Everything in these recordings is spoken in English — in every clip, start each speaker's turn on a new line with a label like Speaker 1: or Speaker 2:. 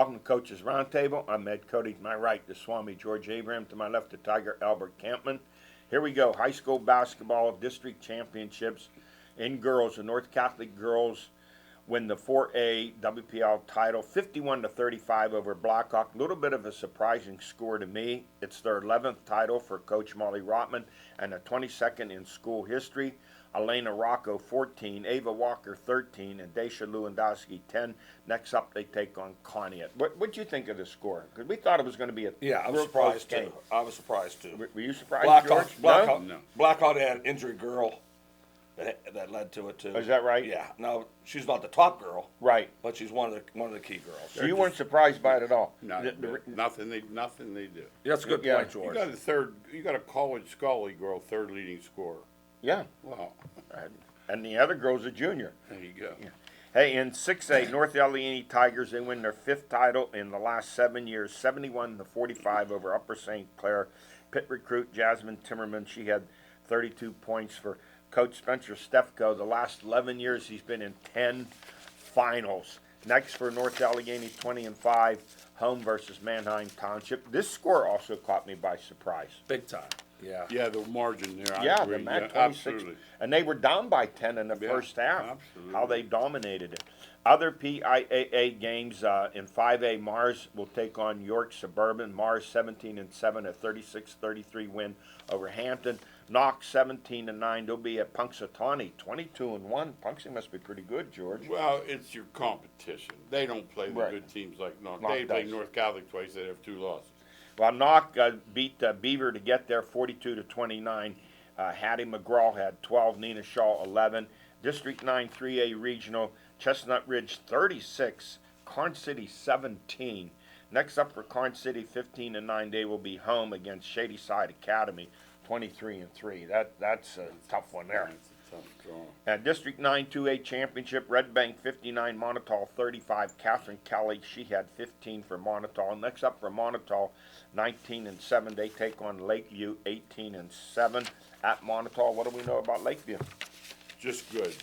Speaker 1: Welcome to Coach's Roundtable. I'm Ed Codi. To my right, the Swami George Abraham. To my left, the Tiger Albert Campman. Here we go. High school basketball district championships in girls. The North Catholic girls win the 4A WPL title, 51-35 over Blackhawk. A little bit of a surprising score to me. It's their 11th title for Coach Molly Rotman and the 22nd in school history. Elena Rocco, 14, Ava Walker, 13, and Daisha Lewandowski, 10. Next up, they take on Conneaut. What'd you think of the score? Because we thought it was going to be a
Speaker 2: I was
Speaker 1: real
Speaker 2: surprised
Speaker 1: close game.
Speaker 2: too. I was surprised too.
Speaker 1: Were you surprised, George?
Speaker 2: Blackhawk,
Speaker 1: No?
Speaker 2: Blackhawk had an injury girl that led to it too.
Speaker 1: Is that right?
Speaker 2: Yeah. No, she's not the top girl,
Speaker 1: Right.
Speaker 2: but she's one of the key girls.
Speaker 1: So you weren't surprised by it at all?
Speaker 3: No, nothing they do.
Speaker 2: Yeah, that's a good
Speaker 1: Yeah.
Speaker 2: point, George.
Speaker 3: You got a college Scully girl, third leading scorer.
Speaker 1: Yeah.
Speaker 3: Wow.
Speaker 1: And the other girl's a junior.
Speaker 3: There you go.
Speaker 1: Yeah. Hey, in 6A, North Allegheny Tigers, they win their 5th title in the last 7 years, 71-45 over Upper St. Clair. Pit recruit Jasmine Timmerman, she had 32 points for Coach Spencer Stefko. The last 11 years, he's been in 10 finals. Next for North Allegheny, 20-5, home versus Manheim Township. This score also caught me by surprise.
Speaker 2: Big time. Yeah.
Speaker 3: Yeah, the margin there. I
Speaker 1: Yeah,
Speaker 3: agree.
Speaker 1: the MAC 26.
Speaker 3: Absolutely.
Speaker 1: And they were down by 10 in the
Speaker 3: Yeah,
Speaker 1: first half.
Speaker 3: absolutely.
Speaker 1: How they dominated it. Other PIAA games in 5A, Mars will take on York Suburban. Mars 17-7, a 36-33 win over Hampton. Knox 17-9. They'll be at Punxsutawney 22-1. Punxsutawney must be pretty good, George.
Speaker 3: Well, it's your competition. They don't play the
Speaker 1: Right.
Speaker 3: good teams like North.
Speaker 1: Knox
Speaker 3: They play
Speaker 1: does.
Speaker 3: North Catholic twice. They have 2 losses.
Speaker 1: Well, Knock beat Beaver to get there 42-29. Hattie McGraw had 12, Nina Shaw 11. District 9 3A Regional, Chestnut Ridge 36, Karn City 17. Next up for Karn City 15-9, they will be home against Shady Side Academy 23-3. That's a tough one there.
Speaker 3: That's a tough draw.
Speaker 1: And District 9 2A Championship, Red Bank 59, Monotol 35. Catherine Kelly, she had 15 for Monotol. Next up for Monotol, 19-7, they take on Lakeview 18-7 at Monotol. What do we know about Lakeview?
Speaker 3: Just good.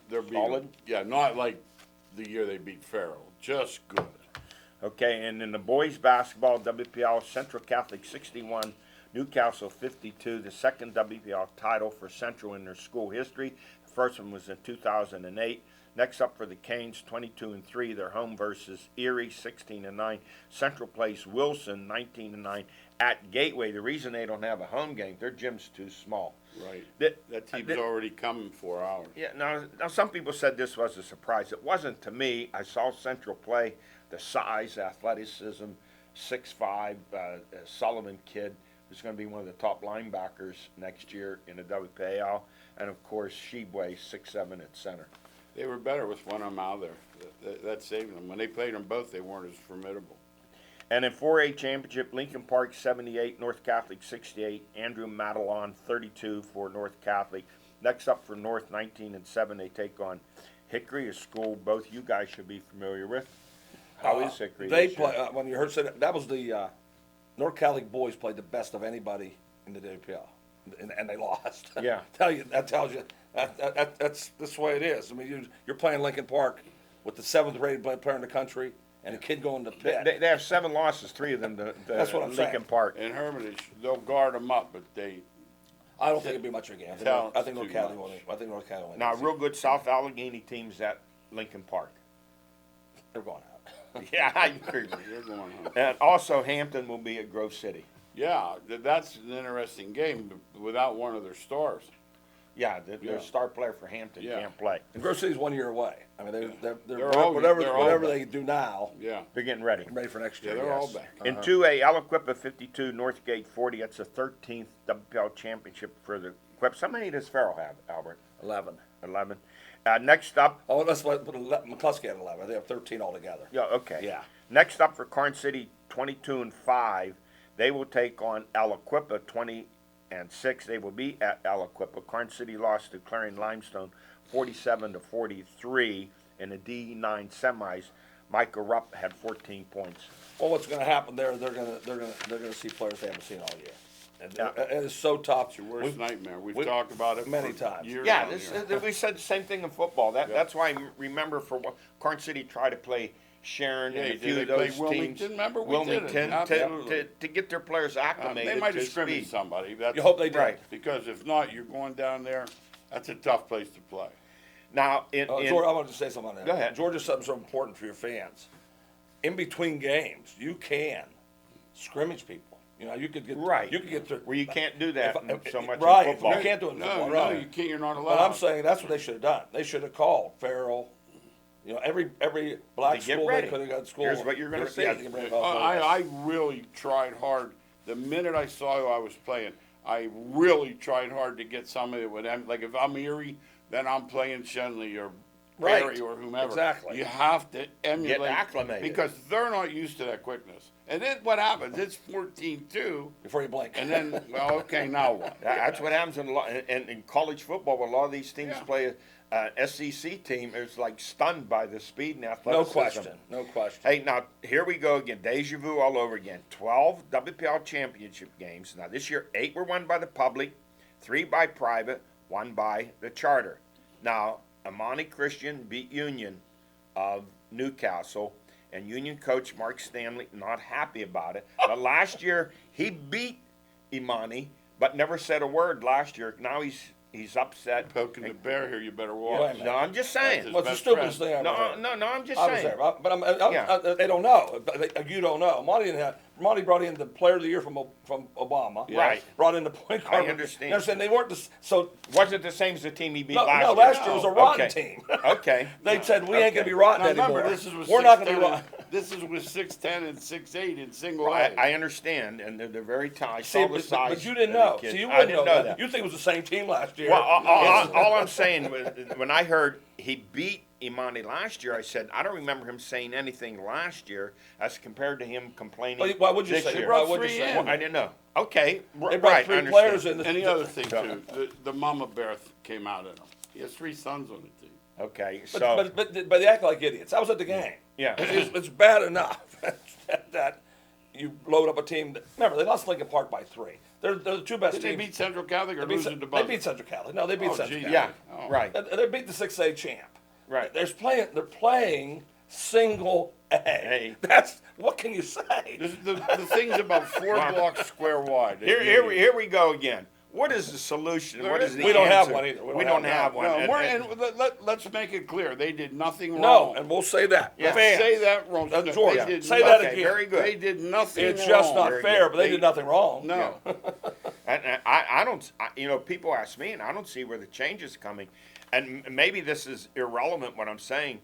Speaker 3: They're being,
Speaker 1: Solid?
Speaker 3: Yeah, not like the year they beat Farrell. Just good.
Speaker 1: Okay, and in the boys basketball, WPL, Central Catholic 61, Newcastle 52, the second WPL title for Central in their school history. The first one was in 2008. Next up for the Canes, 22-3, their home versus Erie, 16-9. Central plays Wilson, 19-9 at Gateway. The reason they don't have a home game, their gym's too small.
Speaker 3: Right.
Speaker 1: The-
Speaker 3: That team's
Speaker 1: the-
Speaker 3: already coming 4 hours.
Speaker 1: Yeah, now some people said this was a surprise. It wasn't to me. I saw Central play, the size, athleticism, 6'5", Sullivan kid who's going to be one of the top linebackers next year in the WPAL, and of course Shebway, 6'7" at center.
Speaker 3: They were better with one of them out there. That saved them. When they played them both, they weren't as formidable.
Speaker 1: And in 4A Championship, Lincoln Park 78, North Catholic 68, Andrew Madelon 32 for North Catholic. Next up for North 19-7, they take on Hickory, a school both you guys should be familiar with. How is Hickory?
Speaker 2: They
Speaker 1: this year?
Speaker 2: play when you heard said that was the North Catholic boys played the best of anybody in the WPL, and they lost.
Speaker 1: Yeah.
Speaker 2: That tells you that's the way it is. I mean, you're playing Lincoln Park with the 7th-rated player in the country. And a kid going to Pitt.
Speaker 1: They have 7 losses, 3 of them to
Speaker 2: That's what I'm
Speaker 1: Lincoln
Speaker 2: saying.
Speaker 1: Park.
Speaker 3: And Hermitage, they'll guard them up, but
Speaker 2: I don't think it'd be much of a game. I think North
Speaker 3: too
Speaker 2: Catholic
Speaker 3: much.
Speaker 2: will. I think North Catholic will.
Speaker 1: Now, real good South Allegheny teams at Lincoln Park.
Speaker 2: They're going out.
Speaker 1: Yeah, I agree.
Speaker 3: they're going home.
Speaker 1: And also, Hampton will be at Grove City.
Speaker 3: Yeah, that's an interesting game without one of their stars.
Speaker 1: Yeah, their
Speaker 3: Yeah.
Speaker 1: star player for Hampton
Speaker 3: Yeah.
Speaker 1: can't play.
Speaker 2: And Grove City's 1 year away. I mean, they're
Speaker 3: They're all-
Speaker 2: whatever
Speaker 3: they're all
Speaker 2: whatever
Speaker 3: back.
Speaker 2: they do now,
Speaker 3: Yeah.
Speaker 1: They're getting ready.
Speaker 2: ready for next
Speaker 3: Yeah,
Speaker 2: year.
Speaker 3: they're all
Speaker 2: yes.
Speaker 3: back.
Speaker 1: In 2A, Aliquippa 52, Northgate 40. That's the 13th WPL championship for the Quips. How many does Farrell have, Albert?
Speaker 2: 11.
Speaker 1: 11. Next up,
Speaker 2: Oh, let's put McCluskey at 11. They have 13 altogether.
Speaker 1: yeah, okay.
Speaker 2: Yeah.
Speaker 1: Next up for Karn City, 22-5. They will take on Aliquippa, 20-6. They will be at Aliquippa. Karn City lost to Clarion Limestone, 47-43 in the D9 semis. Micah Rupp had 14 points.
Speaker 2: Well, what's going to happen there? They're going to see players they haven't seen all year. And
Speaker 1: Yeah.
Speaker 2: and it's so tough.
Speaker 3: It's your worst nightmare. We've
Speaker 2: we-
Speaker 3: talked about it
Speaker 2: many
Speaker 3: for
Speaker 2: times.
Speaker 3: Years
Speaker 1: Yeah,
Speaker 3: on
Speaker 1: this,
Speaker 3: here.
Speaker 1: we said the same thing in football.
Speaker 3: Yeah.
Speaker 1: That's why I remember for what Karn City tried to play Sharon,
Speaker 3: Yeah,
Speaker 1: and a
Speaker 3: did
Speaker 1: few
Speaker 3: they
Speaker 1: of
Speaker 3: play
Speaker 1: those
Speaker 3: Wilmington?
Speaker 1: teams.
Speaker 3: Remember, we did it.
Speaker 1: Wilmington
Speaker 3: Absolutely.
Speaker 1: to get their players acclimated
Speaker 3: They might
Speaker 1: to
Speaker 3: have scrimmaged
Speaker 1: speed.
Speaker 3: somebody. That's,
Speaker 2: You hope they did.
Speaker 1: Right.
Speaker 3: Because if not, you're going down there. That's a tough place to play.
Speaker 1: Now,
Speaker 2: George, I want to say something on that.
Speaker 1: Go ahead.
Speaker 2: Georgia, something so important for your fans. In between games, you can scrimmage people. You know, you could get
Speaker 1: right,
Speaker 2: You could get to
Speaker 1: where you can't do that so much
Speaker 2: right.
Speaker 1: in football.
Speaker 2: You can't do it in football.
Speaker 3: No,
Speaker 2: Right.
Speaker 3: you can't. You're not allowed.
Speaker 2: But I'm saying that's what they should have done. They should have called Farrell. You know, every black
Speaker 1: To get
Speaker 2: school
Speaker 1: ready.
Speaker 2: they could have got school.
Speaker 1: Here's what you're gonna see.
Speaker 3: I really tried hard. The minute I saw who I was playing, I really tried hard to get somebody with them. Like if I'm Erie, then I'm playing Shenley or
Speaker 2: Right.
Speaker 3: Barry or whomever.
Speaker 2: Exactly.
Speaker 3: You have to emulate.
Speaker 1: Get acclimated.
Speaker 3: Because they're not used to that quickness. And then what happens? It's 14-2.
Speaker 2: Before you blink.
Speaker 3: And then, well, okay, now what?
Speaker 1: That's what happens in college football. When a lot of these teams
Speaker 3: Yeah.
Speaker 1: play an SEC team, is like stunned by the speed and
Speaker 2: No
Speaker 1: athleticism.
Speaker 2: question. No question.
Speaker 1: Hey, now here we go again. Deja vu all over again. 12 WPL championship games. Now this year, 8 were won by the public, 3 by private, 1 by the charter. Now, Amani Christian beat Union of Newcastle, and Union coach Mark Stanley not happy about it. But last year he beat Imani, but never said a word last year. Now he's upset.
Speaker 3: Poking the bear here, you better
Speaker 2: Wait a
Speaker 3: watch.
Speaker 2: minute.
Speaker 1: No, I'm just
Speaker 3: That's
Speaker 1: saying.
Speaker 3: his
Speaker 2: What's the
Speaker 3: best
Speaker 2: stupidest
Speaker 3: friend.
Speaker 2: thing I've ever heard?
Speaker 1: No, I'm just
Speaker 2: I was
Speaker 1: saying.
Speaker 2: there, but
Speaker 1: Yeah.
Speaker 2: they don't know. You don't know. Monty brought in the Player of the Year from Obama.
Speaker 3: Yes.
Speaker 1: Right.
Speaker 2: Brought in the point guard.
Speaker 1: understand.
Speaker 2: You understand? They weren't so.
Speaker 1: Wasn't the same as the team he beat
Speaker 2: No,
Speaker 1: last
Speaker 2: no,
Speaker 1: year.
Speaker 2: last year was a rotten
Speaker 1: Okay.
Speaker 2: team.
Speaker 1: Okay.
Speaker 2: They said we ain't
Speaker 1: Okay.
Speaker 2: gonna be rotten
Speaker 3: Now
Speaker 2: anymore.
Speaker 3: remember, this is with
Speaker 2: We're not gonna be
Speaker 3: 6'10"
Speaker 2: rotten.
Speaker 3: This is with 6'10" and 6'8" in single
Speaker 1: Well,
Speaker 3: A.
Speaker 1: I understand, and they're very tall. I
Speaker 2: See,
Speaker 1: saw the size.
Speaker 2: but you didn't
Speaker 1: of the
Speaker 2: know.
Speaker 1: kids.
Speaker 2: See, you
Speaker 1: I
Speaker 2: wouldn't
Speaker 1: didn't
Speaker 2: know that. You think it was the same team last year.
Speaker 1: Well, all I'm saying was, when I heard he beat Imani last year, I said I don't remember him saying anything last year as compared to him complaining.
Speaker 2: Well, why would you
Speaker 1: this
Speaker 2: say?
Speaker 1: year.
Speaker 2: Why would you
Speaker 3: three
Speaker 2: say?
Speaker 3: in.
Speaker 1: Well, I didn't know. Okay,
Speaker 2: They brought
Speaker 1: right. I
Speaker 2: three
Speaker 1: understand.
Speaker 2: players in.
Speaker 3: And the other thing too, the mama bear came out in him. He has 3 sons on the team.
Speaker 1: Okay, so
Speaker 2: But they act like idiots. I was at the game.
Speaker 1: yeah.
Speaker 2: It's bad enough that you load up a team. Remember, they lost Lincoln Park by 3. They're the two best
Speaker 3: Did they
Speaker 2: teams.
Speaker 3: beat Central Catholic or
Speaker 2: They beat,
Speaker 3: losing to
Speaker 2: they
Speaker 3: Butler?
Speaker 2: beat Central Catholic. No, they beat
Speaker 3: Oh,
Speaker 2: Central
Speaker 3: geez.
Speaker 2: Catholic.
Speaker 1: Yeah,
Speaker 3: Oh.
Speaker 1: right.
Speaker 2: They beat the 6A champ.
Speaker 1: Right.
Speaker 2: They're playing single A.
Speaker 1: Hey.
Speaker 2: That's what can you say?
Speaker 3: The thing's about 4 blocks square wide.
Speaker 1: Here we go again. What is the solution?
Speaker 3: There
Speaker 1: What
Speaker 3: is
Speaker 1: is the
Speaker 2: We don't have
Speaker 1: answer?
Speaker 2: one either.
Speaker 1: We don't have one.
Speaker 3: No,
Speaker 1: And-
Speaker 3: let's make it clear. They did nothing wrong.
Speaker 2: No, and we'll say that.
Speaker 1: Yeah.
Speaker 2: Fans.
Speaker 3: Say that wrong.
Speaker 2: That's Georgia.
Speaker 3: They did
Speaker 2: Say that
Speaker 3: nothing.
Speaker 2: again.
Speaker 1: Very good.
Speaker 3: They did nothing
Speaker 2: It's
Speaker 3: wrong.
Speaker 2: just not
Speaker 1: Very
Speaker 2: fair,
Speaker 1: good.
Speaker 2: but they did nothing wrong.
Speaker 3: No.
Speaker 1: And I don't, people ask me, and I don't see where the change is coming. And maybe this is irrelevant what I'm saying.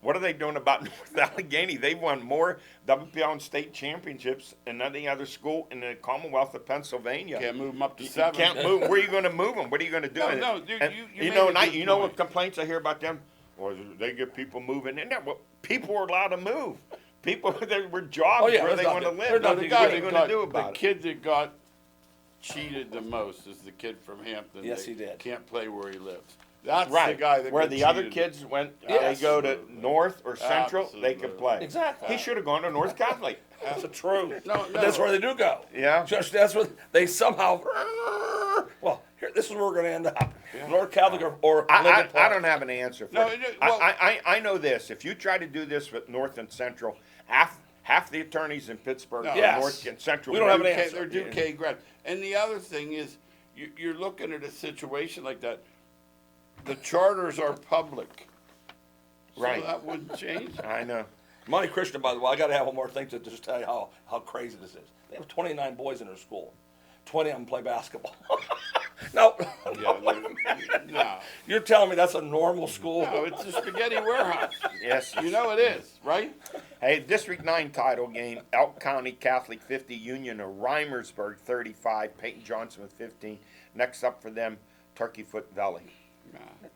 Speaker 1: What are they doing about North Allegheny? They've won more WPL and state championships than any other school in the Commonwealth of Pennsylvania.
Speaker 3: Can't move them up to
Speaker 1: You
Speaker 3: 7.
Speaker 1: can't move. Where are you going to move them? What are you going to do?
Speaker 3: No, dude,
Speaker 1: And
Speaker 3: you
Speaker 1: know,
Speaker 3: made
Speaker 1: and
Speaker 3: a good
Speaker 1: you know what
Speaker 3: point.
Speaker 1: complaints I hear about them? Well, they get people moving in there. Well, people are allowed to move. People, there were jobs
Speaker 2: Oh, yeah,
Speaker 1: where
Speaker 2: there's
Speaker 1: they want to
Speaker 2: nothing-
Speaker 1: live.
Speaker 2: there's
Speaker 1: What
Speaker 2: nothing
Speaker 1: are
Speaker 2: you
Speaker 1: you
Speaker 2: can
Speaker 1: going to do about
Speaker 3: the
Speaker 1: it?
Speaker 3: kid that got cheated the most is the kid from Hampton.
Speaker 2: Yes,
Speaker 3: that
Speaker 2: he did.
Speaker 3: Can't play where he lives. That's
Speaker 1: Right,
Speaker 3: the guy that
Speaker 1: where
Speaker 3: got
Speaker 1: the other
Speaker 3: cheated.
Speaker 1: kids went,
Speaker 3: Yes.
Speaker 1: they go to
Speaker 3: Absolutely.
Speaker 1: North or Central, they could
Speaker 3: Absolutely.
Speaker 1: play.
Speaker 2: Exactly.
Speaker 1: He should have gone to North Catholic.
Speaker 2: That's the truth.
Speaker 3: No,
Speaker 2: But that's
Speaker 3: no.
Speaker 2: where they do go.
Speaker 1: Yeah.
Speaker 2: Just that's what they somehow. Well, here, this is where we're going to end up. North Catholic or Lincoln
Speaker 1: I
Speaker 2: Park.
Speaker 1: don't have an answer for
Speaker 3: No,
Speaker 1: it.
Speaker 3: well-
Speaker 1: I know this. If you try to do this with North and Central, half the attorneys in Pittsburgh
Speaker 3: No.
Speaker 1: are
Speaker 2: Yes.
Speaker 1: North and Central.
Speaker 2: We don't have an
Speaker 3: Duquesne-
Speaker 2: answer.
Speaker 3: They're Duquesne grad. And the other thing is, you're looking at a situation like that. The charters are public. So
Speaker 1: Right.
Speaker 3: that wouldn't change.
Speaker 1: I know.
Speaker 2: Monty Christian, by the way, I got to have one more thing to just tell you how crazy this is. They have 29 boys in their school. 20 of them play basketball. No,
Speaker 3: No,
Speaker 2: you're telling me that's a normal school?
Speaker 3: no, it's a spaghetti warehouse.
Speaker 1: Yes.
Speaker 3: You know it is, right?
Speaker 1: Hey, District 9 title game, Elk County Catholic 50, Union of Reimersburg 35, Peyton Johnson with 15. Next up for them, Turkey Foot Valley.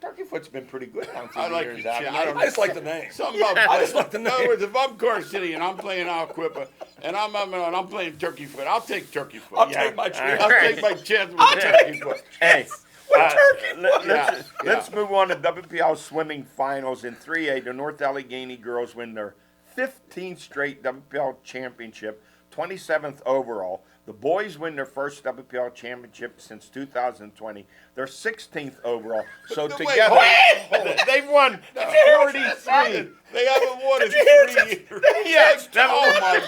Speaker 1: Turkey Foot's been pretty good down through
Speaker 3: I
Speaker 1: the
Speaker 3: like
Speaker 1: years.
Speaker 3: the
Speaker 1: haven't
Speaker 3: chip.
Speaker 1: they?
Speaker 3: I don't
Speaker 2: I just like the name.
Speaker 3: Something about
Speaker 2: I just like the
Speaker 3: In other
Speaker 2: name.
Speaker 3: words, if I'm Car City and I'm playing Alquippa and I'm playing Turkey Foot, I'll take Turkey Foot.
Speaker 2: I'll
Speaker 1: Yeah.
Speaker 2: take my chance.
Speaker 3: I'll take my chance with Turkey Foot.
Speaker 1: Hey,
Speaker 3: Yeah,
Speaker 1: let's move on to WPL swimming finals in 3A. The North Allegheny girls win their 15th straight WPL championship, 27th overall. The boys win their first WPL championship since 2020. They're 16th overall. So
Speaker 3: Wait,
Speaker 1: together,
Speaker 3: hold on.
Speaker 1: they've won
Speaker 3: They
Speaker 1: 43.
Speaker 3: haven't won in 3 years.
Speaker 1: Yes.
Speaker 3: Oh my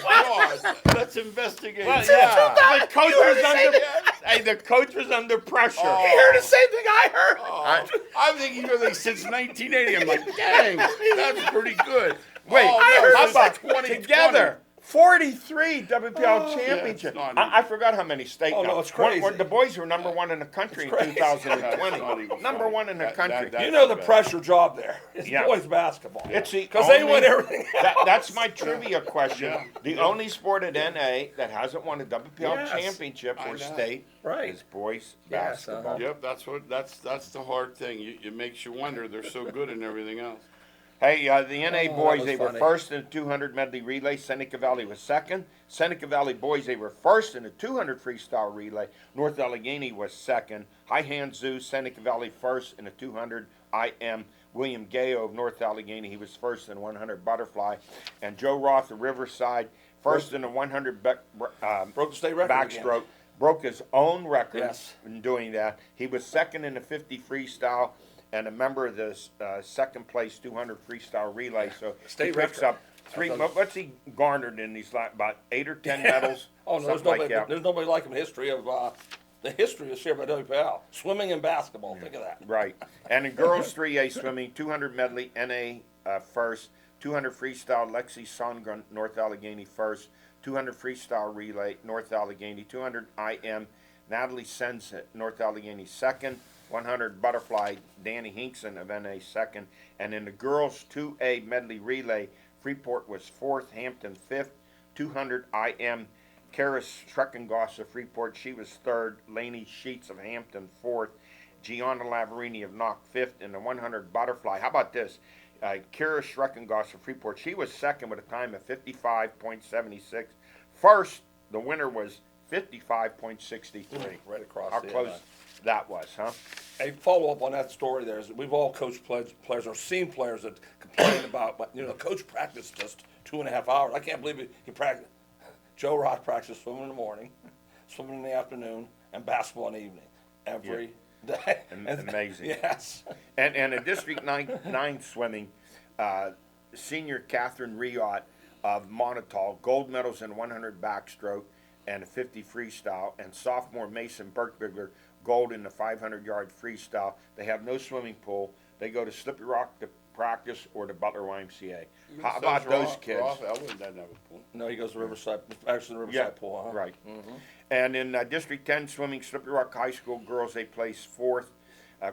Speaker 3: God! Let's investigate.
Speaker 1: Well,
Speaker 3: that.
Speaker 1: yeah. The coach was under. Hey, the coach was under pressure.
Speaker 3: Oh.
Speaker 2: You heard the same thing I heard.
Speaker 3: Oh, I'm thinking of this since 1980. I'm like, dang, that's pretty good.
Speaker 1: Wait,
Speaker 3: oh, no,
Speaker 1: how
Speaker 3: since
Speaker 1: about
Speaker 3: 2020.
Speaker 1: together? 43 WPL championship.
Speaker 3: Yeah, it's not
Speaker 1: I forgot how many state.
Speaker 2: Oh, no,
Speaker 1: now.
Speaker 2: it's crazy.
Speaker 1: The boys were number one in the country in
Speaker 2: crazy.
Speaker 1: 2020.
Speaker 3: That's not even
Speaker 1: Number
Speaker 3: funny.
Speaker 1: one in the
Speaker 3: That-
Speaker 1: country.
Speaker 3: that-
Speaker 2: You know the
Speaker 3: bad.
Speaker 2: pressure job there is
Speaker 1: Yeah.
Speaker 2: boys basketball.
Speaker 1: It's the
Speaker 2: Because they
Speaker 1: only-
Speaker 2: win everything.
Speaker 1: That's my trivia question.
Speaker 3: Yeah.
Speaker 1: The
Speaker 3: Yeah.
Speaker 1: only sport at NA that hasn't won a WPL
Speaker 2: Yes.
Speaker 1: championship
Speaker 3: I
Speaker 1: or
Speaker 3: know.
Speaker 1: state
Speaker 2: Right.
Speaker 1: is boys
Speaker 2: Yes,
Speaker 1: basketball.
Speaker 3: Yep, that's the hard thing. It makes you wonder. They're so good in everything else.
Speaker 1: Hey, the NA
Speaker 2: Oh,
Speaker 1: boys,
Speaker 2: that was
Speaker 1: they were
Speaker 2: funny.
Speaker 1: first in the 200 medley relay. Seneca Valley was second. Seneca Valley boys, they were first in the 200 freestyle relay. North Allegheny was second. High Hand Zoo, Seneca Valley first in the 200 IM. William Gayo of North Allegheny, he was first in 100 butterfly. And Joe Roth of Riverside, first in the 100
Speaker 2: Broke the state record
Speaker 1: backstroke.
Speaker 2: again.
Speaker 1: Broke his own record
Speaker 2: Yes.
Speaker 1: in doing that. He was second in the 50 freestyle and a member of the second place 200 freestyle relay. So
Speaker 2: State
Speaker 1: he picks
Speaker 2: record.
Speaker 1: up three. What's he garnered in these about 8 or 10 medals?
Speaker 2: Oh, no, there's
Speaker 1: something
Speaker 2: nobody,
Speaker 1: like that.
Speaker 2: there's nobody like him in history of the history of shared by WPL. Swimming and basketball. Think of that.
Speaker 1: Right. And in girls 3A swimming, 200 medley NA first, 200 freestyle Lexi Songren North Allegheny first, 200 freestyle relay North Allegheny, 200 IM Natalie Sens at North Allegheny second, 100 butterfly Danny Hinkson of NA second, and in the girls 2A medley relay, Freeport was fourth, Hampton fifth, 200 IM Karis Schreckengoss of Freeport, she was third, Laney Sheets of Hampton fourth, Gianna Lavarini of Knock fifth in the 100 butterfly. How about this? Kira Schreckengoss of Freeport, she was second with a time of 55.76. First, the winner was 55.63.
Speaker 2: Right across
Speaker 1: How
Speaker 2: the
Speaker 1: close that was, huh?
Speaker 2: Hey, follow up on that story there is we've all coached players or seen players that complain about, but coach practiced just 2.5 hours. I can't believe he practiced. Joe Roth practiced swimming in the morning, swimming in the afternoon, and basketball in the evening every day.
Speaker 1: Amazing.
Speaker 2: Yes.
Speaker 1: And in District 9 swimming, senior Catherine Riot of Montauk, gold medals in 100 backstroke and a 50 freestyle, and sophomore Mason Burkbigler, gold in the 500-yard freestyle. They have no swimming pool. They go to Slippery Rock to practice or to Butler YMCA. How about those kids?
Speaker 3: Elwood doesn't have a pool.
Speaker 2: No, he goes to Riverside, actually the Riverside pool, huh?
Speaker 1: Right. And in District 10 swimming, Slippery Rock High School girls, they placed fourth.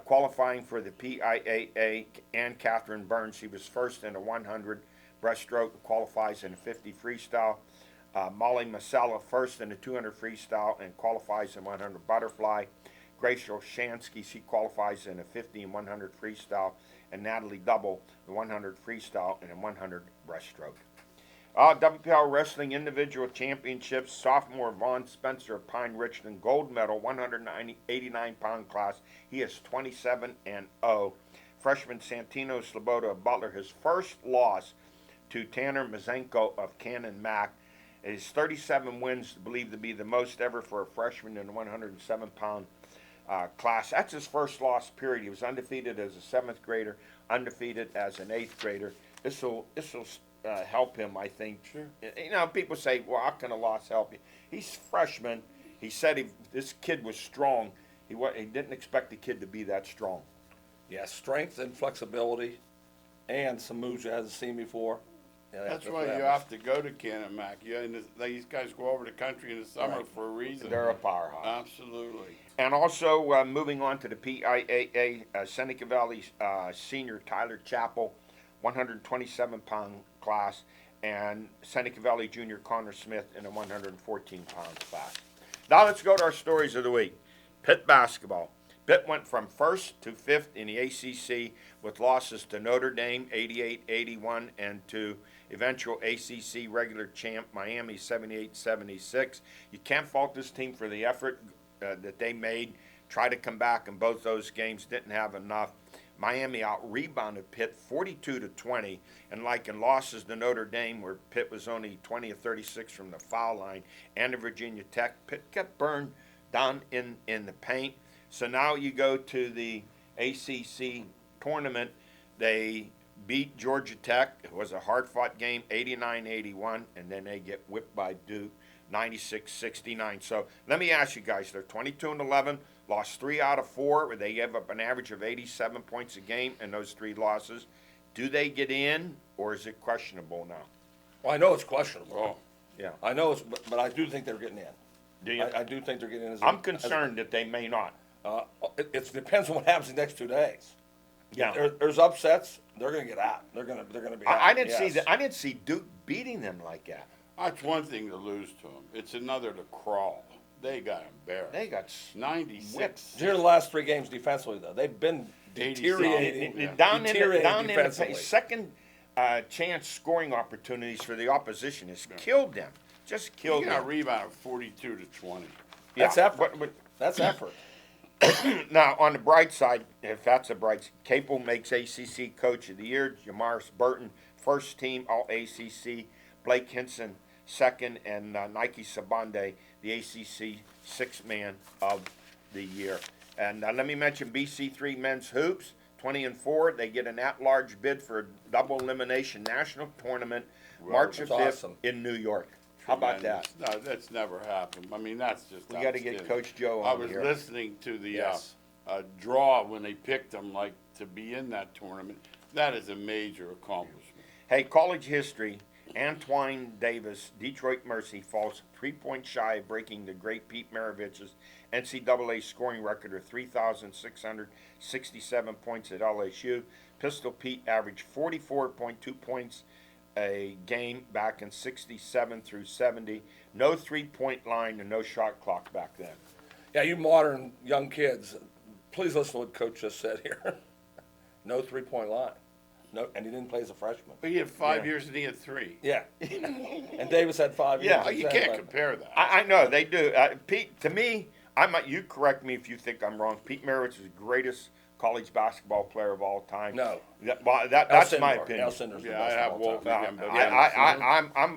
Speaker 1: Qualifying for the PIAA, Ann Catherine Burns, she was first in a 100 breaststroke, qualifies in a 50 freestyle. Molly Masala first in the 200 freestyle and qualifies in 100 butterfly. Grace Olshansky, she qualifies in a 50 and 100 freestyle. And Natalie Double, the 100 freestyle and a 100 breaststroke. WPL Wrestling Individual Championships, sophomore Vaughn Spencer of Pine Richland, gold medal, 189-pound class. He is 27-0. Freshman Santino Sloboda of Butler, his first loss to Tanner Mazenko of Cannon Mac. His 37 wins, believed to be the most ever for a freshman in the 107-pound class. That's his first loss, period. He was undefeated as a 7th grader, undefeated as an 8th grader. This will help him, I think. Sure. People say, well, how can a loss help you? He's freshman. He said this kid was strong. He didn't expect the kid to be that strong.
Speaker 2: Yeah, strength and flexibility and some moves you hasn't seen before. Yeah,
Speaker 3: That's why you have to go to Cannon Mac. These guys go over the country in the summer for a reason.
Speaker 1: They're a powerhouse.
Speaker 3: Absolutely.
Speaker 1: And also, moving on to the PIAA, Seneca Valley senior Tyler Chappell, 127-pound class, and Seneca Valley junior Connor Smith in a 114-pound class. Now let's go to our stories of the week. Pitt basketball. Pitt went from 1st to 5th in the ACC with losses to Notre Dame 88-81 and to eventual ACC regular champ Miami 78-76. You can't fault this team for the effort that they made. Try to come back in both those games, didn't have enough. Miami out-rebounded Pitt 42-20, and like in losses to Notre Dame, where Pitt was only 20 of 36 from the foul line, and to Virginia Tech, Pitt got burned down in the paint. So now you go to the ACC tournament. They beat Georgia Tech. It was a hard-fought game, 89-81, and then they get whipped by Duke, 96-69. So let me ask you guys, they're 22-11, lost 3 out of 4, where they gave up an average of 87 points a game in those 3 losses. Do they get in, or is it questionable now?
Speaker 2: Well, I know it's questionable.
Speaker 3: Oh,
Speaker 1: Yeah.
Speaker 2: I know it's, but I do think they're getting in.
Speaker 1: Do you?
Speaker 2: I do think they're getting in. As
Speaker 1: I'm concerned that they may not.
Speaker 2: It depends on what happens the next 2 days.
Speaker 1: Yeah.
Speaker 2: There's upsets. They're going to get out. They're going to be out.
Speaker 1: I didn't see
Speaker 2: yes.
Speaker 1: that. I didn't see Duke beating them like that.
Speaker 3: that's one thing to lose to them. It's another to crawl. They got embarrassed.
Speaker 1: They got
Speaker 3: 96.
Speaker 2: Here are the last 3 games defensively, though. They've been
Speaker 3: 87.
Speaker 2: deteriorating.
Speaker 1: down in
Speaker 2: Deteriorating
Speaker 1: the
Speaker 2: defensively.
Speaker 1: second chance scoring opportunities for the opposition has killed them. Just
Speaker 3: He
Speaker 1: killed
Speaker 3: got
Speaker 1: them.
Speaker 3: rebounded 42-20.
Speaker 2: That's
Speaker 1: Yeah,
Speaker 2: effort.
Speaker 1: but
Speaker 2: That's effort.
Speaker 1: now, on the bright side, if that's a bright side, Capel makes ACC Coach of the Year. Jamaris Burton, first team All-ACC. Blake Hinson, second. And Nike Sabande, the ACC sixth man of the year. And let me mention BC3 men's hoops, 20-4. They get an at-large bid for a double elimination national tournament, March
Speaker 2: that's
Speaker 1: 5th
Speaker 2: awesome.
Speaker 1: in New York. How about that?
Speaker 3: No, that's never happened. I mean, that's just.
Speaker 1: We got to get
Speaker 3: outstanding.
Speaker 1: Coach Joe
Speaker 3: I
Speaker 1: on
Speaker 3: was
Speaker 1: here.
Speaker 3: listening to the
Speaker 2: Yes.
Speaker 3: draw when they picked them, like to be in that tournament. That is a major accomplishment.
Speaker 1: Hey, college history. Antoine Davis, Detroit Mercy, falls 3 points shy of breaking the great Pete Maravich's NCAA scoring record of 3,667 points at LSU. Pistol Pete averaged 44.2 points a game back in 67 through 70. No 3-point line and no shot clock back then.
Speaker 2: Yeah, you modern young kids, please listen to what Coach just said here. No 3-point line. No, and he didn't play as a freshman.
Speaker 3: But he had 5
Speaker 1: Yeah.
Speaker 3: years and he had 3.
Speaker 2: Yeah. And Davis had 5
Speaker 1: Yeah.
Speaker 2: years.
Speaker 3: Oh, you can't compare that.
Speaker 1: I know they do. Pete, to me, you correct me if you think I'm wrong. Pete Maravich is the greatest college basketball player of all time.
Speaker 2: No.
Speaker 1: That's
Speaker 2: Al
Speaker 1: my
Speaker 2: Sindor.
Speaker 1: opinion.
Speaker 2: Al Sinder's the
Speaker 3: Yeah,
Speaker 2: best
Speaker 3: I
Speaker 2: of
Speaker 3: have
Speaker 2: all
Speaker 3: Walt
Speaker 2: time.
Speaker 3: with him, but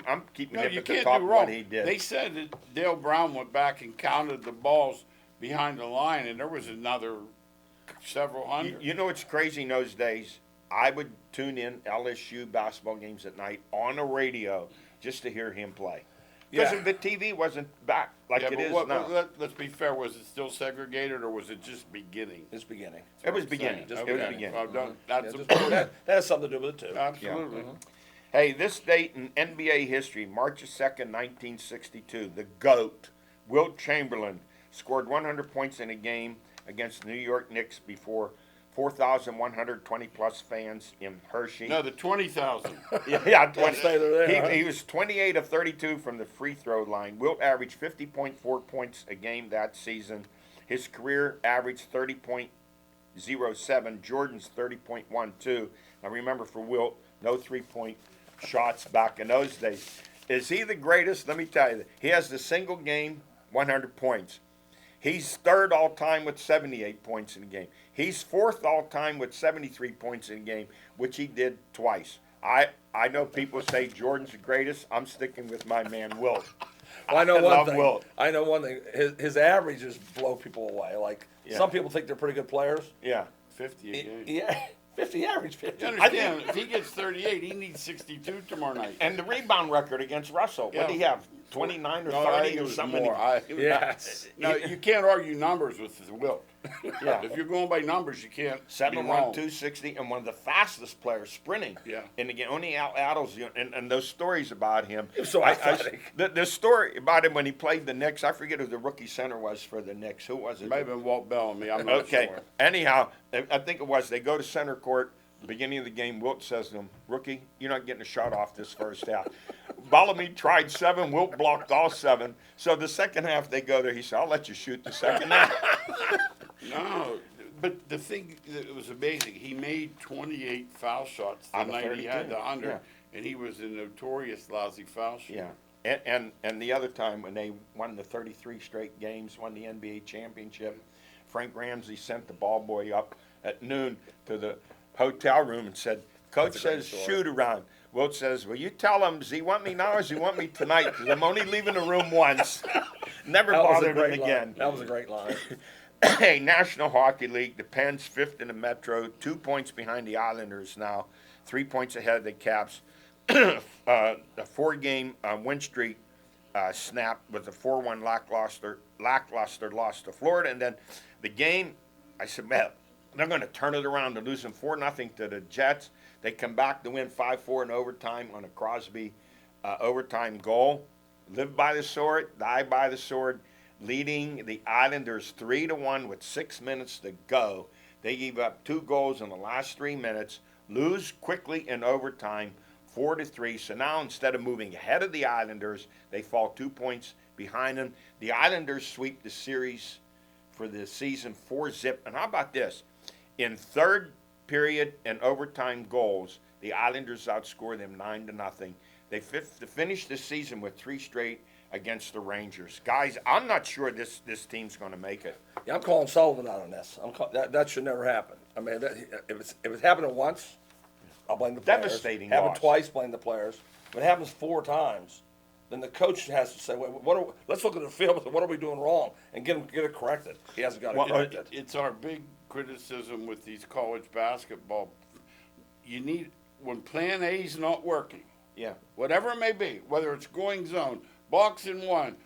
Speaker 1: I'm keeping
Speaker 3: No,
Speaker 1: him
Speaker 3: you
Speaker 1: at the
Speaker 3: can't
Speaker 1: top
Speaker 3: do
Speaker 1: of
Speaker 3: wrong.
Speaker 1: what he did.
Speaker 3: They said that Dale Brown went back and counted the balls behind the line, and there was another several hundred.
Speaker 1: You know what's crazy in those days? I would tune in LSU basketball games at night on the radio just to hear him play. Because
Speaker 2: Yeah.
Speaker 1: the TV wasn't back like it is now.
Speaker 3: Let's be fair. Was it still segregated, or was it just beginning?
Speaker 2: It's beginning.
Speaker 1: It was beginning.
Speaker 2: Just
Speaker 1: It was
Speaker 2: beginning.
Speaker 1: beginning.
Speaker 3: Well, that's
Speaker 2: Yeah, just-
Speaker 3: important.
Speaker 2: that has something to do with it, too.
Speaker 3: Absolutely.
Speaker 1: Hey, this date in NBA history, March 2nd, 1962, the GOAT, Wilt Chamberlain, scored 100 points in a game against the New York Knicks before 4,120-plus fans in Hershey.
Speaker 3: No, the 20,000.
Speaker 1: Yeah, 20.
Speaker 2: Stay there, huh?
Speaker 1: He was 28 of 32 from the free throw line. Wilt averaged 50.4 points a game that season. His career averaged 30.07. Jordan's 30.12. Now remember, for Wilt, no 3-point shots back in those days. Is he the greatest? Let me tell you. He has the single game 100 points. He's third all time with 78 points in a game. He's fourth all time with 73 points in a game, which he did twice. I know people say Jordan's the greatest. I'm sticking with my man Wilt.
Speaker 2: Well, I know one
Speaker 1: love
Speaker 2: thing.
Speaker 1: Wilt.
Speaker 2: I know one thing. His averages blow people away. Like,
Speaker 1: Yeah.
Speaker 2: some people think they're pretty good players.
Speaker 1: Yeah.
Speaker 3: 50 a game.
Speaker 2: Yeah, 50 average 50.
Speaker 3: You understand? If he gets 38, he needs 62 tomorrow night.
Speaker 1: And the rebound record against Russell, what did he have? 29 or
Speaker 3: No, I
Speaker 1: 30
Speaker 3: think it
Speaker 1: or
Speaker 3: was
Speaker 1: something?
Speaker 3: more.
Speaker 2: Yes.
Speaker 3: No, you can't argue numbers with Wilt.
Speaker 1: Yeah.
Speaker 3: If you're going by numbers, you can't.
Speaker 1: 7'1",
Speaker 3: be wrong.
Speaker 1: 260, and one of the fastest players sprinting.
Speaker 3: Yeah.
Speaker 1: And again, only Al Addles, and those stories about him.
Speaker 2: He was so athletic.
Speaker 1: The story about him when he played the Knicks, I forget who the rookie center was for the Knicks. Who was it?
Speaker 3: Might have been Walt Bellamy. I'm not
Speaker 1: Okay.
Speaker 3: sure.
Speaker 1: Anyhow, I think it was. They go to center court. Beginning of the game, Wilt says to him, "Rookie, you're not getting a shot off this first half." Bellamy tried 7. Wilt blocked all 7. So the second half, they go there. He said, "I'll let you shoot the second half."
Speaker 3: No, but the thing that was amazing, he made 28 foul shots the
Speaker 1: Out of
Speaker 3: night he had
Speaker 1: 32,
Speaker 3: the 100,
Speaker 1: yeah.
Speaker 3: and he was a notorious lousy foul shooter.
Speaker 1: Yeah. And the other time when they won the 33 straight games, won the NBA championship, Frank Ramsey sent the ball boy up at noon to the hotel room and said, Coach
Speaker 2: That's a great
Speaker 1: says
Speaker 2: story.
Speaker 1: shoot around. Wilt says, well, you tell him, does he want me now or does he want me tonight? Because I'm only leaving the room once. Never
Speaker 2: That was a
Speaker 1: bothered him
Speaker 2: great line.
Speaker 1: again.
Speaker 2: That was a great line.
Speaker 1: Hey, National Hockey League, the Pens fifth in the Metro, 2 points behind the Islanders now, 3 points ahead of the Caps. A 4-game win streak snapped with a 4-1 lackluster loss to Florida. And then the game, I said, man, they're going to turn it around. They're losing 4-0 to the Jets. They come back to win 5-4 in overtime on a Crosby overtime goal. Live by the sword, die by the sword. Leading the Islanders 3-1 with 6 minutes to go. They gave up 2 goals in the last 3 minutes, lose quickly in overtime, 4-3. So now instead of moving ahead of the Islanders, they fall 2 points behind them. The Islanders sweep the series for the season 4-0. And how about this? In third period and overtime goals, the Islanders outscore them 9-0. They finished the season with 3 straight against the Rangers. Guys, I'm not sure this team's going to make it.
Speaker 2: Yeah, I'm calling Sullivan out on this. That should never happen. I mean, if it's happening once, I'll blame the players.
Speaker 1: Devastating
Speaker 2: Happen
Speaker 1: loss.
Speaker 2: twice, blame the players. If it happens 4 times, then the coach has to say, let's look at the film. What are we doing wrong, and get it corrected. He hasn't got it corrected.
Speaker 3: It's our big criticism with these college basketball. You need, when plan A's not working,
Speaker 1: Yeah.
Speaker 3: whatever it may be, whether it's going zone, box and one,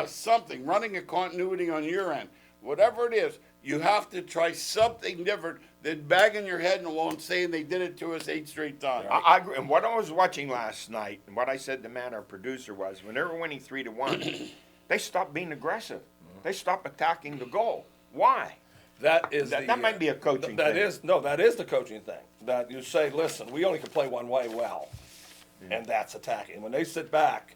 Speaker 3: something, running a continuity on your end, whatever it is, you have to try something different than banging your head in the wall and saying they did it to us 8 straight times.
Speaker 1: I agree. And what I was watching last night, and what I said to Matt, our producer, was when they were winning 3-1, they stopped being aggressive. They stopped attacking the goal. Why?
Speaker 2: That
Speaker 1: That might be a coaching
Speaker 2: that
Speaker 1: thing.
Speaker 2: That is the coaching thing. That you say, listen, we only can play one way well, and that's attacking. When they sit back,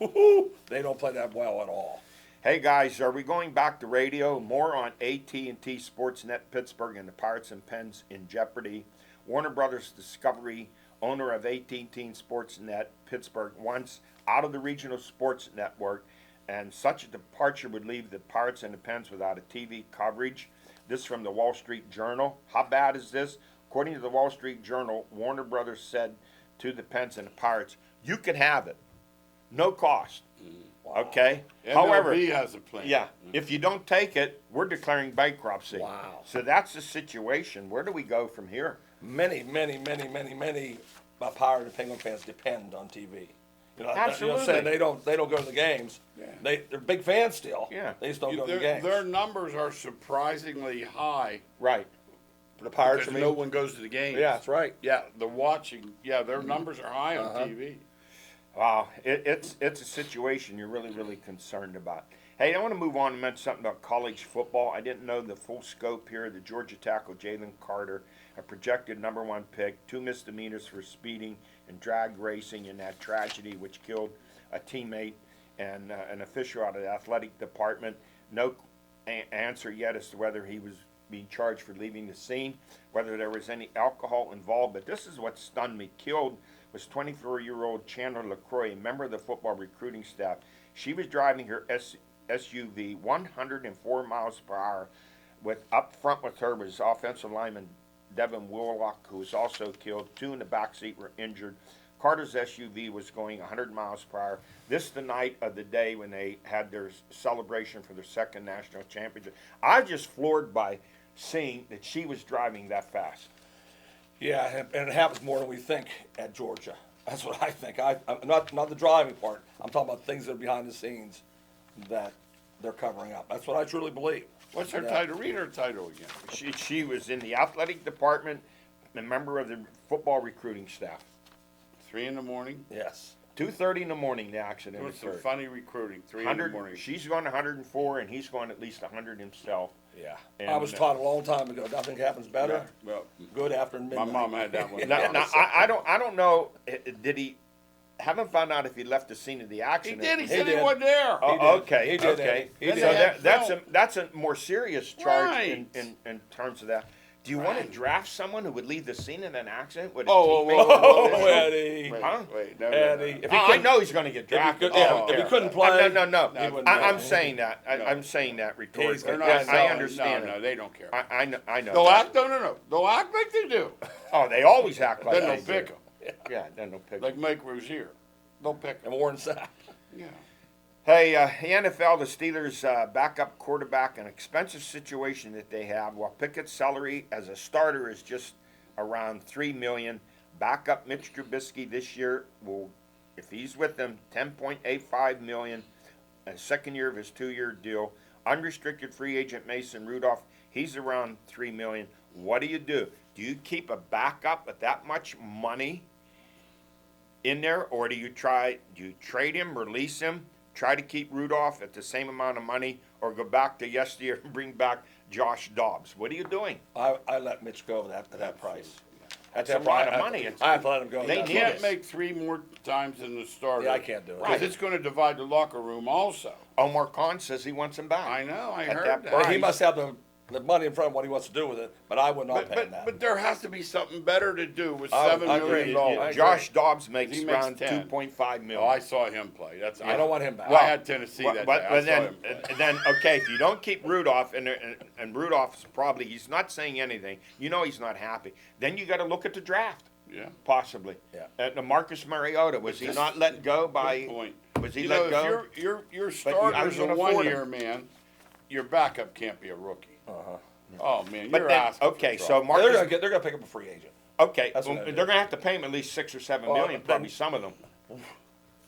Speaker 2: they don't play that well at all.
Speaker 1: Hey guys, are we going back to radio? More on AT&T Sportsnet Pittsburgh and the Pirates and Pens in jeopardy. Warner Brothers Discovery, owner of AT&T Sportsnet Pittsburgh, wants out of the regional sports network, and such a departure would leave the Pirates and the Pens without a TV coverage. This from the Wall Street Journal. How bad is this? According to the Wall Street Journal, Warner Brothers said to the Pens and the Pirates, you can have it. No cost.
Speaker 2: Wow.
Speaker 1: Okay?
Speaker 3: MLB
Speaker 1: However,
Speaker 3: has a plan.
Speaker 1: yeah, if you don't take it, we're declaring bankruptcy.
Speaker 2: Wow.
Speaker 1: So that's the situation. Where do we go from here?
Speaker 2: Many Pirate and Penguin fans depend on TV. You know,
Speaker 1: Absolutely.
Speaker 2: You know what I'm saying? They don't go to the games.
Speaker 3: Yeah.
Speaker 2: They're big fans still.
Speaker 1: Yeah.
Speaker 2: They just don't go to the games.
Speaker 3: Their numbers are surprisingly high
Speaker 1: Right.
Speaker 2: For the Pirates,
Speaker 3: because no one goes to the games.
Speaker 2: Yeah, that's right.
Speaker 3: Yeah, the watching. Yeah, their numbers are high on TV.
Speaker 1: Wow. It's a situation you're really, really concerned about. Hey, I want to move on and mention something about college football. I didn't know the full scope here. The Georgia tackle Jalen Carter, a projected #1 pick, 2 misdemeanors for speeding and drag racing in that tragedy which killed a teammate and an official out of the athletic department. No answer yet as to whether he was being charged for leaving the scene, whether there was any alcohol involved. But this is what stunned me. Killed was 24-year-old Chandler LaCroix, a member of the football recruiting staff. She was driving her SUV 104 miles per hour. Up front with her was offensive lineman Devin Willock, who was also killed. 2 in the back seat were injured. Carter's SUV was going 100 miles per hour. This is the night of the day when they had their celebration for their 2nd national championship. I was just floored by seeing that she was driving that fast.
Speaker 2: Yeah, and it happens more than we think at Georgia. That's what I think. I'm not the driving part. I'm talking about things that are behind the scenes that they're covering up. That's what I truly believe.
Speaker 3: What's her
Speaker 2: Yeah.
Speaker 3: title? Read her title again.
Speaker 1: She was in the athletic department, a member of the football recruiting staff.
Speaker 3: 3 in the morning.
Speaker 2: Yes.
Speaker 1: 2:30 in the morning, the accident
Speaker 3: Doing some
Speaker 1: occurred.
Speaker 3: funny recruiting. 3 in the
Speaker 1: 100,
Speaker 3: morning.
Speaker 1: she's going 104, and he's going at least 100 himself.
Speaker 2: Yeah.
Speaker 1: And,
Speaker 2: I was taught a long time ago, nothing happens better.
Speaker 3: Well,
Speaker 2: Good after midnight.
Speaker 3: my mom had that one.
Speaker 1: Now I don't know. Did he? Haven't found out if he left the scene of the
Speaker 3: He
Speaker 1: accident.
Speaker 3: did. He said he
Speaker 2: did.
Speaker 3: wasn't there.
Speaker 1: Oh,
Speaker 2: He did.
Speaker 1: okay.
Speaker 2: He did,
Speaker 1: Okay.
Speaker 2: Eddie. He
Speaker 1: So
Speaker 2: did.
Speaker 1: that's
Speaker 3: Film.
Speaker 1: that's a more serious charge
Speaker 3: Right.
Speaker 1: in terms of that. Do you want to draft someone who would leave the scene in an accident with a
Speaker 3: Oh,
Speaker 1: teammate?
Speaker 2: Oh, Eddie.
Speaker 3: Wait,
Speaker 1: Huh?
Speaker 3: wait, no,
Speaker 2: Eddie.
Speaker 3: no,
Speaker 2: If
Speaker 3: no.
Speaker 2: he
Speaker 1: I
Speaker 2: couldn't-
Speaker 1: know he's going to get
Speaker 2: If he
Speaker 1: drafted.
Speaker 2: could- yeah,
Speaker 3: Oh,
Speaker 2: if he
Speaker 3: yeah.
Speaker 2: couldn't play.
Speaker 1: No.
Speaker 3: he wouldn't
Speaker 1: I'm
Speaker 3: play.
Speaker 1: saying that.
Speaker 3: No.
Speaker 1: I'm saying that rhetorically.
Speaker 3: They're not
Speaker 1: I
Speaker 3: selling.
Speaker 1: understand
Speaker 3: No,
Speaker 1: it.
Speaker 3: they don't care.
Speaker 1: I know.
Speaker 3: They'll
Speaker 1: that.
Speaker 3: act. No. They'll act like they do.
Speaker 1: Oh, they always act like
Speaker 3: Then
Speaker 1: they
Speaker 3: they'll pick
Speaker 1: do.
Speaker 3: them.
Speaker 1: Yeah, then they'll pick 'em.
Speaker 3: Like Mike Rozier. They'll pick
Speaker 2: And
Speaker 3: them.
Speaker 2: Warren Sapp.
Speaker 3: Yeah.
Speaker 1: Hey, the NFL, the Steelers' backup quarterback, an expensive situation that they have. While Pickett's salary as a starter is just around $3 million, backup Mitch Trubisky this year will, if he's with them, $10.85 million, a second year of his 2-year deal. Unrestricted free agent Mason Rudolph, he's around $3 million. What do? Do you keep a backup with that much money in there, or do you trade him, release him? Try to keep Rudolph at the same amount of money, or go back to yesteryear and bring back Josh Dobbs. What are you doing?
Speaker 2: I let Mitch go at that price.
Speaker 1: That's a lot of money.
Speaker 2: I have to let him go.
Speaker 1: They
Speaker 3: You
Speaker 2: That's
Speaker 1: need
Speaker 2: what-
Speaker 3: can't make 3 more times than the starter.
Speaker 2: Yeah, I can't do it.
Speaker 3: Because it's going to divide the locker room also.
Speaker 1: Omar Khan says he wants him back.
Speaker 3: I know. I
Speaker 1: At
Speaker 3: heard
Speaker 1: that
Speaker 3: that.
Speaker 1: price.
Speaker 2: Well, he must have the money in front of what he wants to do with it, but I would not pay him that.
Speaker 3: But there has to be something better to do with
Speaker 2: I
Speaker 3: $7
Speaker 2: agree.
Speaker 3: million.
Speaker 2: I agree.
Speaker 1: Josh Dobbs makes
Speaker 3: He makes
Speaker 1: around
Speaker 3: 10.
Speaker 1: $2.5 million.
Speaker 3: Oh, I saw him play. That's
Speaker 2: I don't want him back.
Speaker 3: I had Tennessee that
Speaker 1: but
Speaker 3: day. I
Speaker 1: but
Speaker 3: saw
Speaker 1: then,
Speaker 3: him play.
Speaker 1: then okay, if you don't keep Rudolph, and Rudolph's probably, he's not saying anything. You know he's not happy. Then you got to look at the draft.
Speaker 3: Yeah.
Speaker 1: Possibly.
Speaker 2: Yeah.
Speaker 1: The Marcus Mariota, was he not let go by?
Speaker 3: Good point.
Speaker 1: Was he
Speaker 3: You
Speaker 1: let
Speaker 3: know,
Speaker 1: go?
Speaker 3: if your
Speaker 1: I
Speaker 3: starter's
Speaker 1: was
Speaker 3: a
Speaker 1: gonna afford
Speaker 3: 1 year man, your backup can't be a rookie.
Speaker 2: Uh-huh.
Speaker 3: Oh man,
Speaker 1: But
Speaker 3: you're
Speaker 1: then,
Speaker 3: asking.
Speaker 1: okay,
Speaker 3: for
Speaker 1: so
Speaker 3: trouble.
Speaker 1: Marcus.
Speaker 2: They're gonna pick up a free agent.
Speaker 1: Okay,
Speaker 2: That's what
Speaker 1: well,
Speaker 2: I do.
Speaker 1: they're gonna have to pay him at least 6 or 7
Speaker 2: Well,
Speaker 1: million,
Speaker 2: then-
Speaker 1: probably some of them.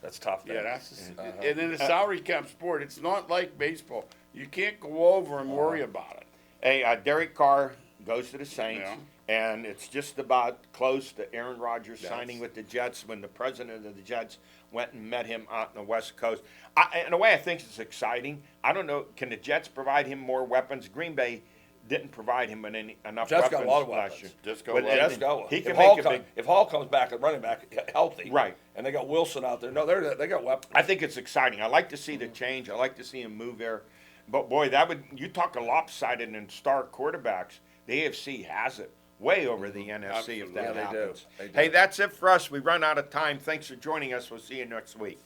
Speaker 2: That's tough.
Speaker 3: Yeah,
Speaker 2: then.
Speaker 3: that's
Speaker 1: Uh-huh.
Speaker 3: and in a salary cap sport, it's not like baseball. You can't go over and worry about it.
Speaker 1: Hey, Derek Carr goes to the Saints,
Speaker 3: Yeah.
Speaker 1: and it's just about close to Aaron Rodgers
Speaker 3: Yes.
Speaker 1: signing with the Jets when the president of the Jets went and met him out on the West Coast. In a way, I think it's exciting. I don't know, can the Jets provide him more weapons? Green Bay didn't provide him enough
Speaker 2: Jets
Speaker 1: weapons
Speaker 2: got a lot of
Speaker 1: last
Speaker 2: weapons.
Speaker 1: year.
Speaker 3: Just go
Speaker 1: But
Speaker 3: let
Speaker 2: Let's
Speaker 1: then
Speaker 2: go.
Speaker 1: He can
Speaker 2: if, Hall
Speaker 1: make a big.
Speaker 2: if Hall comes back at running back healthy,
Speaker 1: Right.
Speaker 2: and they got Wilson out there. No, they got weapons.
Speaker 1: I think it's exciting. I like to see the change. I like to see him move there. But boy, you talk a lopsided and star quarterbacks. The AFC has it way over the NFC if
Speaker 3: Absolutely.
Speaker 1: that
Speaker 2: Yeah, they do.
Speaker 1: happens.
Speaker 2: They do.
Speaker 1: Hey, that's it for us. We run out of time. Thanks for joining us. We'll see you next week.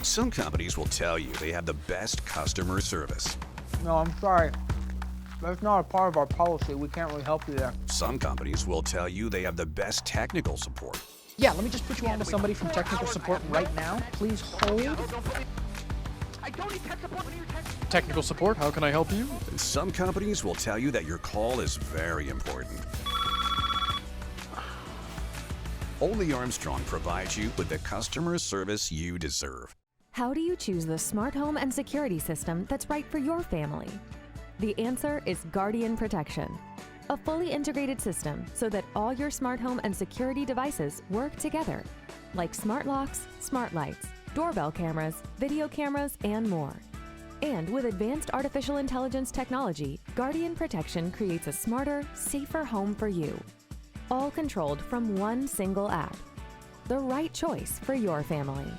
Speaker 4: Some companies will tell you they have the best customer service.
Speaker 5: No, I'm sorry. That's not a part of our policy. We can't really help you there.
Speaker 4: Some companies will tell you they have the best technical support.
Speaker 6: Yeah, let me just put you on with somebody from technical support right now. Please hold. Technical support, how can I help you?
Speaker 4: And some companies will tell you that your call is very important. Only Armstrong provides you with the customer service you deserve.
Speaker 7: How do you choose the smart home and security system that's right for your family? The answer is Guardian Protection, a fully integrated system so that all your smart home and security devices work together, like smart locks, smart lights, doorbell cameras, video cameras, and more. And with advanced artificial intelligence technology, Guardian Protection creates a smarter, safer home for you, all controlled from one single app. The right choice for your family.